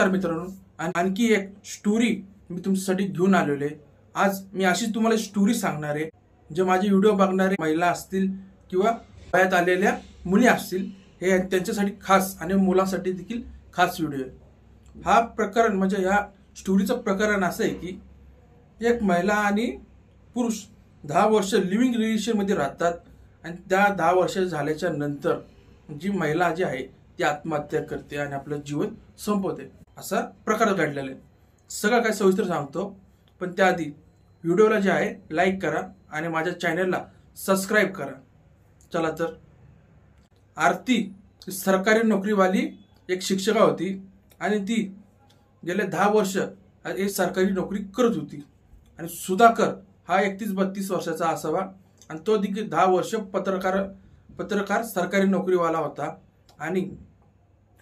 तर मित्रांनो, आणखी एक स्टोरी मी तुमच्यासाठी घेऊन आलेलो आहे। आज मी अशीच तुम्हाला स्टोरी सांगणार आहे, जे माझे व्हिडिओ बघणारे महिला असतील किंवा वयात आलेल्या मुली असतील, हे त्यांच्यासाठी खास आणि मुलांसाठी देखील खास व्हिडिओ आहे। हा प्रकरण म्हणजे या स्टोरीचं प्रकरण असं आहे की एक महिला आणि पुरुष 10 वर्ष लिव्हिंग रिलेशनमध्ये राहतात आणि त्या 10 वर्ष झाल्याच्या नंतर जी महिला जी आहे ती आत्महत्या करते आणि आपलं जीवन संपवते। असा प्रकार घडलेला आहे। सगळं काय सविस्तर सांगतो, पण त्याआधी व्हिडिओला जे आहे लाईक करा आणि माझ्या चॅनलला सबस्क्राईब करा। चला तर, आरती सरकारी नोकरीवाली एक शिक्षिका होती आणि ती गेले 10 वर्ष एक सरकारी नोकरी करत होती। आणि सुधाकर हा 31-32 वर्षाचा असावा आणि तो देखील 10 वर्ष पत्रकार सरकारी नोकरीवाला होता आणि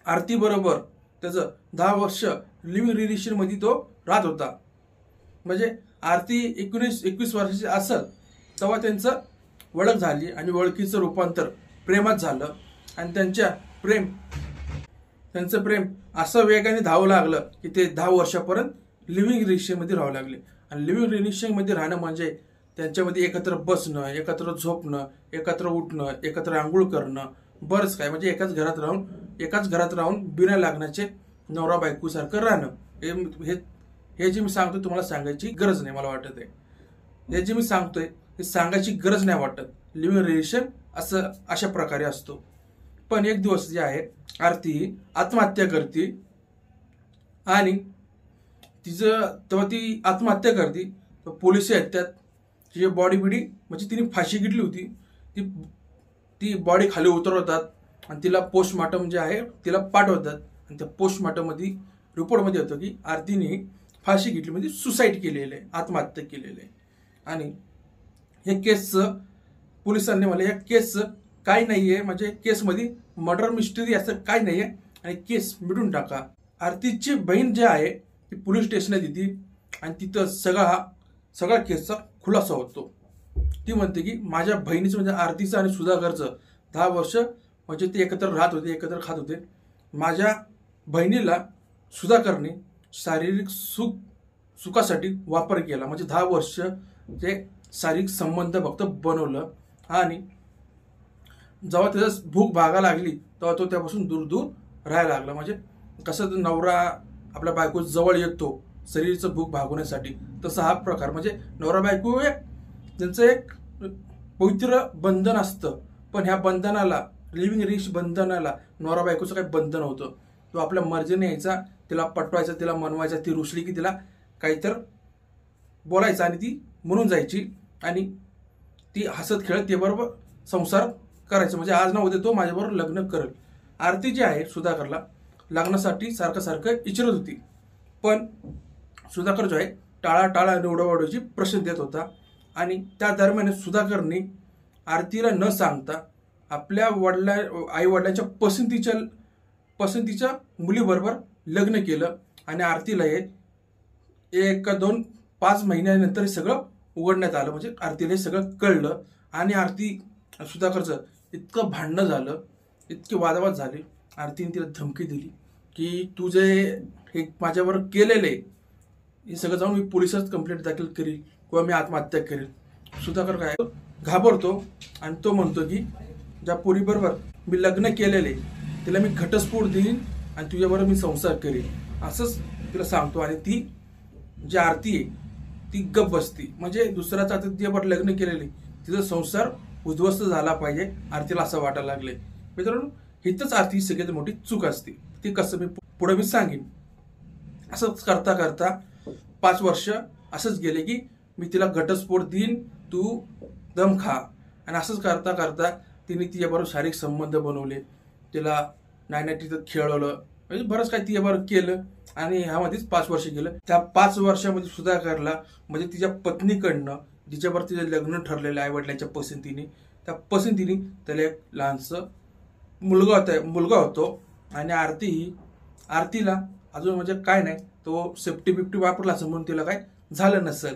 आरती बरोबर त्याचं 10 वर्ष लिव्हिंग रिलेशन मध्ये तो राहत होता। म्हणजे आरती 19-21 वर्षाची असेल तेव्हा त्यांचं ओळख झाली आणि ओळखीचं रूपांतर प्रेमात झालं आणि त्यांचं प्रेम असं वेगाने धावू लागलं की ते 10 वर्षापर्यंत लिव्हिंग रिलेशन मध्ये राहू लागले। आणि लिव्हिंग रिलेशन मध्ये राहणं म्हणजे त्यांच्यामध्ये एकत्र बसणं, एकत्र झोपणं, एकत्र उठणं, एकत्र आंघोळ करणं, बरंच काय, म्हणजे एकाच घरात राहून बिना लागण्याचे नवरा बायको सारखं राहणं। हे जे मी सांगतोय तुम्हाला सांगायची गरज नाही, मला वाटत आहे हे जे मी सांगतोय हे सांगायची गरज नाही वाटत। लिव्हिंग रिलेशन अशा प्रकारे असतो। पण एक दिवस जे आहे आरती आत्महत्या करते आणि तेव्हा ती आत्महत्या करते तर पोलिस येतात। तिची बॉडी म्हणजे तिने फाशी घेतली होती ती बॉडी खाली उतरवतात आणि तिला पोस्टमॉर्टम जे आहे तिला पाठवतात आणि त्या पोस्टमॉर्टम मध्ये रिपोर्टमध्ये येतं की आरतीने फाशी घेतली, म्हणजे सुसाईड केलेलं आहे, आत्महत्या केलेलं आहे। आणि हे केसचं पोलिसांनी मला या केसचं काही नाहीये, म्हणजे केसमध्ये मर्डर मिस्टरी असं काही नाहीये आणि केस मिटून टाका। आरतीची बहीण जे आहे ती पोलीस स्टेशनात येते आणि तिथं सगळा केसचा खुलासा होतो। ती म्हणते की माझ्या बहिणीचं म्हणजे आरतीचं आणि सुधाकरचं 10 वर्ष म्हणजे ते एकत्र राहत होते, एकत्र खात होते। माझ्या बहिणीला सुधाकरने शारीरिक सुखासाठी वापर केला, म्हणजे 10 वर्ष ते शारीरिक संबंध फक्त बनवलं आणि जेव्हा त्याचा भूक भागा लागली तेव्हा तो त्यापासून दूर राहायला लागला। म्हणजे कसं नवरा आपल्या बायको जवळ येतो शरीराचं भूक भागवण्यासाठी, तसा हा प्रकार, म्हणजे नवरा बायको त्यांचं एक पवित्र बंधन असतं, पण ह्या बंधनाला लिव्हिंग रिलेशन बंधनाला नवरा बायकोचं काही बंधन होतं। तो आपल्या मर्जीने यायचा, तिला पटवायचा, तिला मनवायचा, ती रुसली की तिला काहीतर बोलायचं आणि ती म्हणून जायची आणि ती हसत खेळत ते बरोबर संसार करायचं, म्हणजे आज ना उद्या तो माझ्याबरोबर लग्न करेल। आरती जी आहे सुधाकरला लग्नासाठी सारखं विचारत होती, पण सुधाकर जो आहे टाळा निवडावडीची प्रश्न देत होता। आणि त्या दरम्यान सुधाकरने आरतीला न सांगता आपल्या आई वडिलांच्या पसंतीच्या मुलीबरोबर लग्न केलं आणि आरतीला हे 1-2-5 महिन्यानंतर हे सगळं उघडण्यात आलं, म्हणजे आरतीला हे सगळं कळलं आणि आरती सुधाकरचं इतकं भांडणं झालं, इतके वादावाद झाले। आरतीने तिला धमकी दिली की तू जे हे माझ्याबरोबर केलेलं आहे हे सगळं जाऊन मी पोलिसात कंप्लेंट दाखल करील किंवा मी आत्महत्या करेल। सुधाकर काय घाबरतो आणि तो म्हणतो की ज्या पोरीबरोबर मी लग्न केलेले तिला मी घटस्फोट देईन आणि तुझ्याबरोबर मी संसार करेन, असंच तिला सांगतो। आणि ती जी आरती आहे ती गप्प बसती, म्हणजे दुसऱ्याचा आता तिच्याबरोबर लग्न केलेले तिचा संसार उद्ध्वस्त झाला पाहिजे आरतीला असं वाटायला लागले। मित्रांनो, हिथंच आरती सगळ्यात मोठी चूक असते, ती कसं मी पुढे सांगेन। असंच करता 5 वर्ष असंच गेले की मी तिला घटस्फोट देईन, तू दम खा, आणि असंच करता तिने तिच्याबरोबर शारीरिक संबंध बनवले, तिला नाही तिथं खेळवलं, म्हणजे बरंच काय तिच्याबरोबर केलं आणि ह्यामध्येच 5 वर्ष गेलं। त्या 5 वर्षामध्ये सुधाकरला म्हणजे तिच्या पत्नीकडनं जिच्याबरोबर तिचं लग्न ठरलेलं आई वडिलांच्या पसंतीने, त्या पसंतीने त्याला एक लहानसं मुलगा होतो आणि आरतीला अजून म्हणजे काय नाही, तो सेफ्टी वापरला असं म्हणून तिला काय झालं नसेल,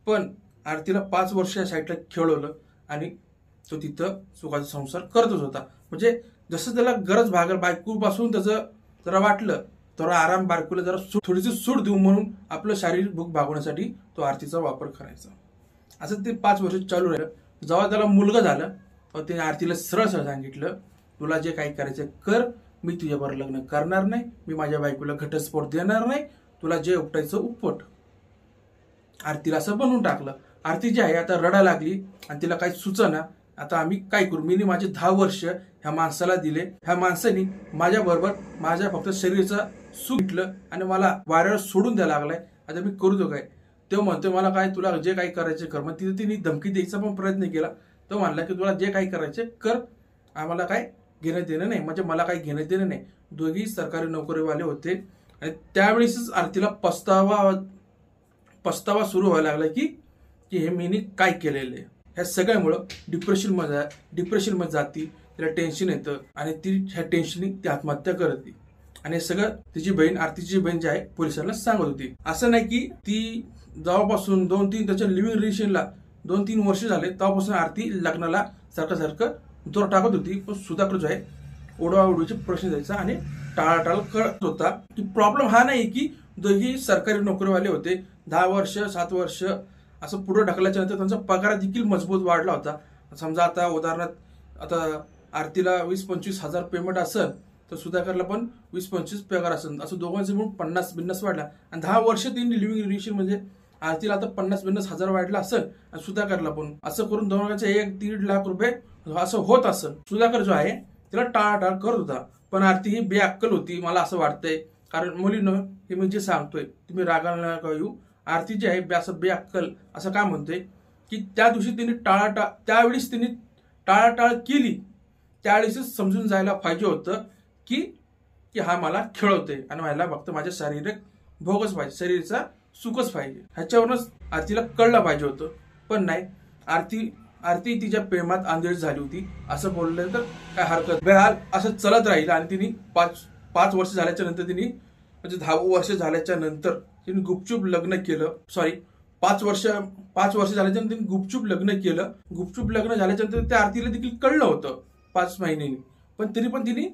पण आरतीला 5 वर्ष या साईडला खेळवलं आणि तो तिथं सुखाचा संसार करतच होता। म्हणजे जसं त्याला गरज भागल बायकोपासून त्याचं जरा वाटलं थोडा आराम बारकुला जरा थोडीशी सूट देऊ म्हणून आपलं शारीरिक भूक भागवण्यासाठी तो आरतीचा वापर करायचा. असं ते 5 वर्ष चालू राहिलं. जेव्हा त्याला मुलगा झालं तेव्हा त्याने आरतीला सरळ सरळ सांगितलं, तुला जे काही करायचं कर, मी तुझ्याबरोबर लग्न करणार नाही, मी माझ्या बायकोला घटस्फोट देणार नाही, तुला जे उपटायचं उपट. आरतीला असं बनवून टाकलं. आरती जी आहे आता रडा लागली आणि तिला काही सुचना. आता आम्ही काय करू? मी माझे 10 वर्ष ह्या माणसाला दिले, ह्या माणसाने माझ्या बरोबर माझ्या फक्त शरीराचं सुख घेतलं आणि मला वाऱ्यावर सोडून द्यायला लागलाय. आता मी करू तो काय? तो म्हणतो मला काय, तुला जे काही करायचे कर. मग तिथे तिने धमकी द्यायचा पण प्रयत्न केला. तो म्हणला की तुला जे काही करायचे कर, आम्हाला काय घेणं देणं नाही, म्हणजे मला काही घेणं देणं नाही. दोघी सरकारी नोकरीवाले होते आणि त्यावेळेसच आरतीला पस्तावा सुरू व्हायला लागला की हे मीनी काय केलेलं आहे. ह्या सगळ्यामुळं डिप्रेशनमध्ये जाती, तिला टेन्शन येतं आणि ती ह्या टेन्शननी ती आत्महत्या करते. आणि हे सगळं तिची बहीण, आरतीची बहीण जी आहे, पोलिसांना सांगत होती. असं नाही की ती जेव्हापासून 2-3 त्याच्या लिव्हिंग रिलेशनला 2-3 वर्ष झाले तेव्हापासून आरती लग्नाला सारखं दोर टाकत होती. पण सुधाकर जो आहे ओढवाओढीचे प्रश्न द्यायचा आणि टाळाटाळ करत होता. की प्रॉब्लेम हा नाही की दोघी सरकारी नोकरीवाले होते, 10 वर्ष 7 वर्ष असं पुढे ढकलायच्या नंतर त्यांचा पगार देखील मजबूत वाढला होता. समजा आता उदाहरणार्थ आता आरतीला 20-25 हजार पेमेंट असेल तर सुधाकरला पण 20-25 पगार असेल. असं दोघांचे मिळून 50-50 वाढला. आणि 10 वर्ष त्यांनी लिव्हिंग रिलेशन म्हणजे आरतीला आता 50-50 हजार वाढला असेल आणि सुधाकरला पण. असं करून दोघांचे 1-1.5 लाख रुपये असं होत असेल. सुधाकर जो आहे तिला टाळाटाळ करत होता. पण आरती ही बेअक्कल होती मला असं वाटतंय. कारण मुलीनं हे मी जे सांगतोय तुम्ही रागाला नका येऊ. आरती जी आहे असं बेअक्कल असं काय म्हणतोय की त्या दिवशी तिने त्यावेळेस तिने टाळाटाळ केली, त्यावेळेसच समजून जायला पाहिजे होतं की हा मला खेळवतोय आणि मला फक्त माझ्या शारीरिक भोगच पाहिजे, शरीराचा सुखच पाहिजे. ह्याच्यावरूनच आरतीला कळलं पाहिजे होतं. पण नाही, आरती तिच्या प्रेमात आंधळी झाली होती असं बोललं तर काय हरकत. बेहाल असं चलत राहील आणि तिने 5 वर्ष झाल्याच्या नंतर तिने म्हणजे 10 वर्ष झाल्याच्या नंतर तिने गुपचूप लग्न केलं. 5 वर्ष झाल्याच्या नंतर तिने गुपचूप लग्न केलं. गुपचूप लग्न झाल्याच्या नंतर त्या आरतीला देखील कळलं होतं 5 महिन्यांनी. पण तरी पण तिने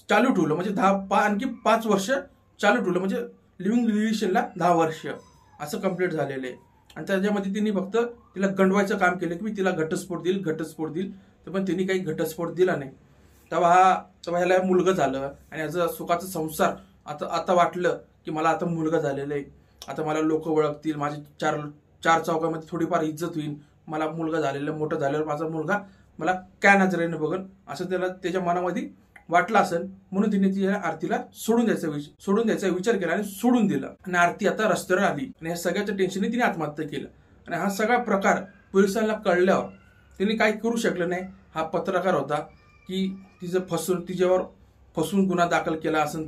चालू ठेवलं, म्हणजे आणखी 5 वर्ष चालू ठेवलं, म्हणजे लिव्हिंग रिलेशनला 10 वर्ष असं कंप्लीट झालेलं आहे. आणि त्याच्यामध्ये तिने फक्त तिला गंडवायचं काम केलं की मी तिला घटस्फोट देईल. तर पण तिने काही घटस्फोट दिला नाही. तेव्हा ह्याला मुलगा झालं आणि याचा सुखाचा संसार आता वाटलं की मला आता मुलगा झालेला आहे, आता मला लोक ओळखतील, माझी चार चौकामध्ये थोडीफार इज्जत होईल, मला मुलगा झालेला, मोठं झाल्यावर माझा मुलगा मला काय नजरेने बघन असं त्याला त्याच्या मनामध्ये वाटलं असेल. म्हणून तिने ती आरतीला सोडून द्यायचा विचार केला आणि सोडून दिला. आणि आरती आता रस्त्यावर आली आणि ह्या सगळ्याच्या टेन्शनने तिने आत्महत्या केलं. आणि हा सगळा प्रकार पोलिसांना कळल्यावर तिने काही करू शकलं नाही. हा पत्रकार होता की तिच्यावर फसून गुन्हा दाखल केला असेल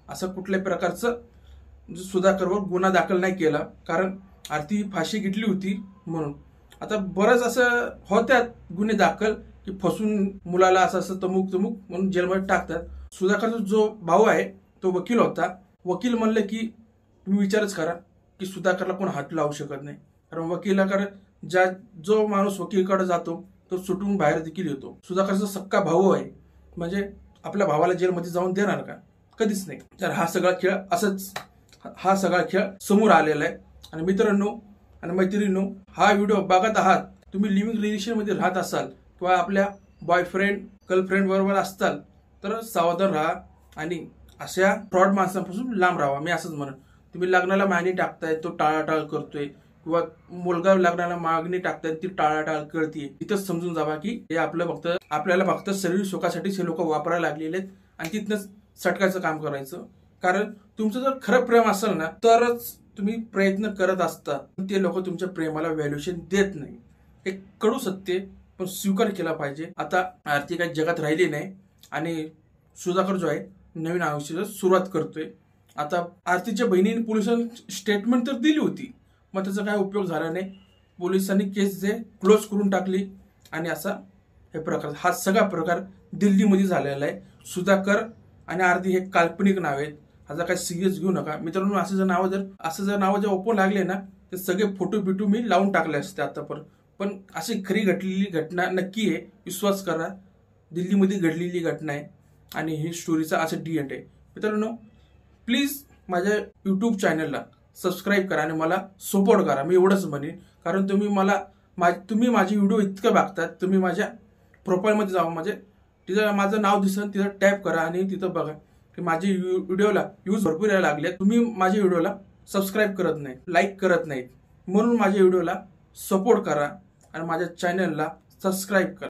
असं कुठल्याही प्रकारचं सुधाकरवर गुन्हा दाखल नाही केला, कारण आरती फाशी घेतली होती म्हणून. आता बरंच असं होत्यात गुन्हे दाखल की फसून मुलाला असं तमुक म्हणून जेलमध्ये टाकतात. सुधाकरचा जो भाऊ आहे तो वकील होता. वकील म्हणलं की तुम्ही विचारच करा की सुधाकरला कोण हात लावू शकत नाही, कारण वकिलाकडे जो माणूस वकीलकडे जातो तो सुटून बाहेर देखील येतो. सुधाकरचा सक्का भाऊ आहे, म्हणजे आपल्या भावाला जेलमध्ये जाऊन देणार का? कधीच नाही. तर हा सगळा खेळ समोर आलेला आहे. आणि मित्रांनो आणि मैत्रिणींनो, हा व्हिडिओ बघत आहात, तुम्ही लिव्हिंग रिलेशन मध्ये राहत असाल किंवा आपल्या बॉयफ्रेंड गर्लफ्रेंड बरोबर असताल तर सावधान राहा आणि अशा फ्रॉड माणसांपासून लांब राहा. मी असंच म्हणत, तुम्ही लग्नाला मागणी टाकताय तो टाळाटाळ करतोय, किंवा मुलगा लग्नाला मागणी टाकताय ती टाळाटाळ करते, तिथंच समजून जावा की हे आपल्याला फक्त शरीर सुखासाठीच हे लोक वापरायला लागलेले आहेत. आणि तिथनंच सटकायचं काम करायचं. कारण तुमचं जर खरं प्रेम असेल ना तरच तुम्ही प्रयत्न करत असता. ते लोक तुमच्या प्रेमाला व्हॅल्युएशन देत नाही. हे कडू सत्य, पण स्वीकार केला पाहिजे. आता आरती काही जगात राहिली नाही आणि सुधाकर जो आहे नवीन आयुष्याची सुरुवात करतोय. आता आरतीच्या बहिणीने पोलिसांनी स्टेटमेंट तर दिली होती, मग त्याचा काय उपयोग झाला नाही. पोलिसांनी केस क्लोज करून टाकली. आणि असा हा सगळा प्रकार दिल्लीमध्ये झालेला आहे. सुधाकर आणि आरती हे काल्पनिक नाव आहेत, ह्याचा काही सिरियस घेऊ नका मित्रांनो. असं जर नाव ओपन लागले ना ते सगळे फोटो बिटू मी लावून टाकले असते आतापर्यंत. पण अशी खरी घडलेली घटना नक्की आहे, विश्वास करा. दिल्लीमध्ये घडलेली घटना आहे आणि ही स्टोरीचा असं डी एंड आहे. मित्रांनो, प्लीज माझ्या यूट्यूब चॅनलला सबस्क्राईब करा आणि मला सपोर्ट करा. मी एवढंच म्हणेन, कारण तुम्ही माझे व्हिडिओ इतकं बघतात. तुम्ही माझ्या प्रोफाईलमध्ये जावा, म्हणजे तिथं माझं नाव दिसेल, तिथं टॅप करा आणि तिथं बघा की माझी व्हिडिओला व्ह्यूज भरपूर यायला लागले. तुम्ही माझ्या व्हिडिओला सबस्क्राईब करत नाही, लाईक करत नाहीत, म्हणून माझ्या व्हिडिओला सपोर्ट करा आणि माझ्या चॅनलला सबस्क्राईब करा.